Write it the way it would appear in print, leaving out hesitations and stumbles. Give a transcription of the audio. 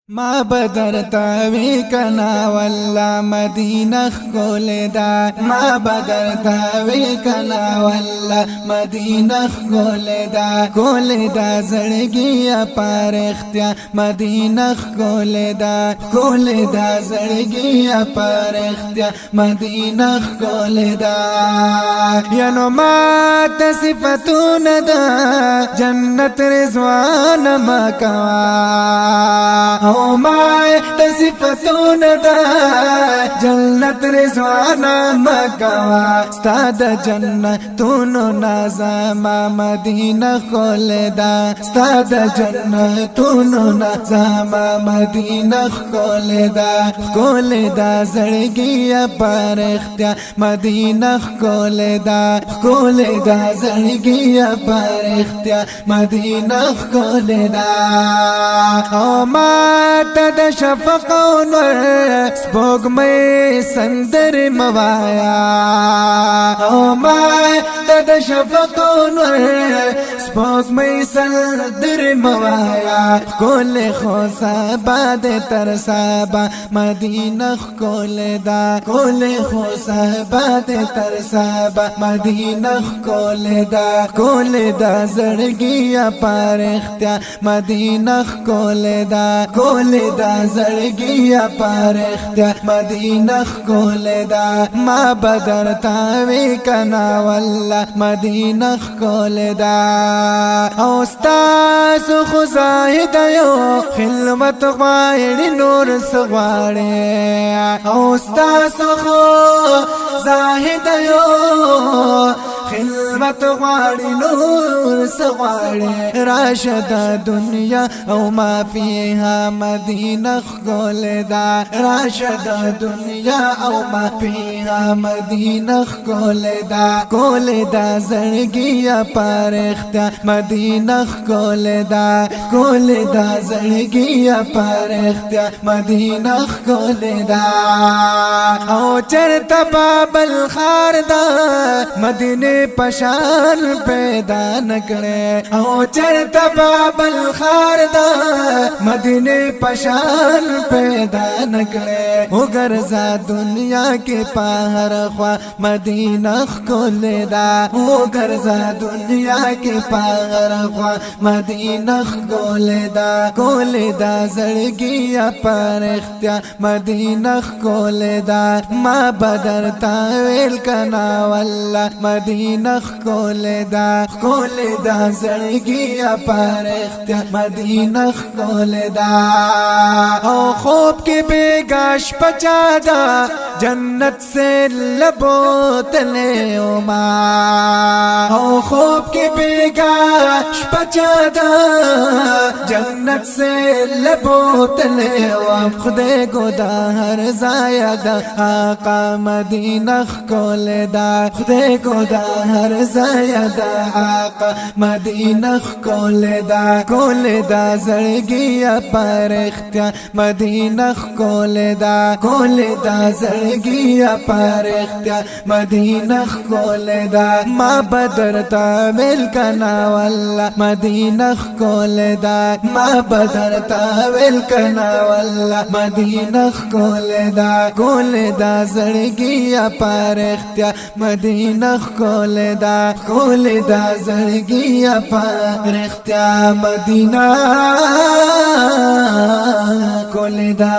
ما بدرتاوی کنا والله مدینه خولدا ما بدرتاوی کنا والله مدینه خولدا زړګي پر اختیا مدینه خولدا زړګي پر اختیا مدینه خولدا ینو ما صفاتون دا جنت رضوان مکوا او ما صفتون دا جنت رضوانا مکوا استاد جنتونو نازما مدینه خولدا استاد جنتونو نازما مدینه خولدا زړګي پر اختیا مدینه خولدا زړګي پر اختیا مدینه خولدا او ما تد شفق نور سپوږمۍ سندر موایا او ما تد شفق نور سپوږمۍ سندر موایا کول خو سبا د تر سبا مدینه خولدا کول خو سبا د تر سبا مدینه خولدا زړګي پر اختیا مدینه خولدا زړګي پر اختیا مدینه خولدا ما بدرتاوی کنا والله مدینه خولدا او استاد خو زاهد یو خلوت غواړي نور سغواړي او استاد خو زاهد یو خلوت غواړي نور سغواړي راشد دنیا او ما فيها مدینه خولدا راشد دنیا او ما فيها مدینه خولدا زړګي پر اختیا مدینه خولدا زړګي پر اختیا مدینه خولدا او چرته بابل خار دا مدینه پشان پیدا نکړي او چرته بابل خار دا مدینه پشان پیدا نکړي وګرځا دنیا کې پهر خوا مدینه خولدا وګرځا دنیا کې پهر خوا مدینه خولدا زړګي پر اختیا مدینه خولدا ما بدرتا ویل کنا والله مدینه خولدا زړګي پر اختیا مدینه خولدا او خوب کے بیگاش پچادا جنت سے لبوتلے اوما او خوب کے بیگاش پچادا جنت سے لبوتلے اوم خدے گودا ہر زایدہ آقا مدینہ خولدا خدے گودا ہر زایدہ آقا مدینہ خولدا زړګي پر اختیا مدینه خولدا زړګي پر اختیا مدینه خولدا ما بدرتا مل کنا والله مدینه خولدا ما بدرتا مل کنا والله مدینه خولدا زړګي پر اختیا مدینه خولدا زړګي پر اختیا مدینه خولدا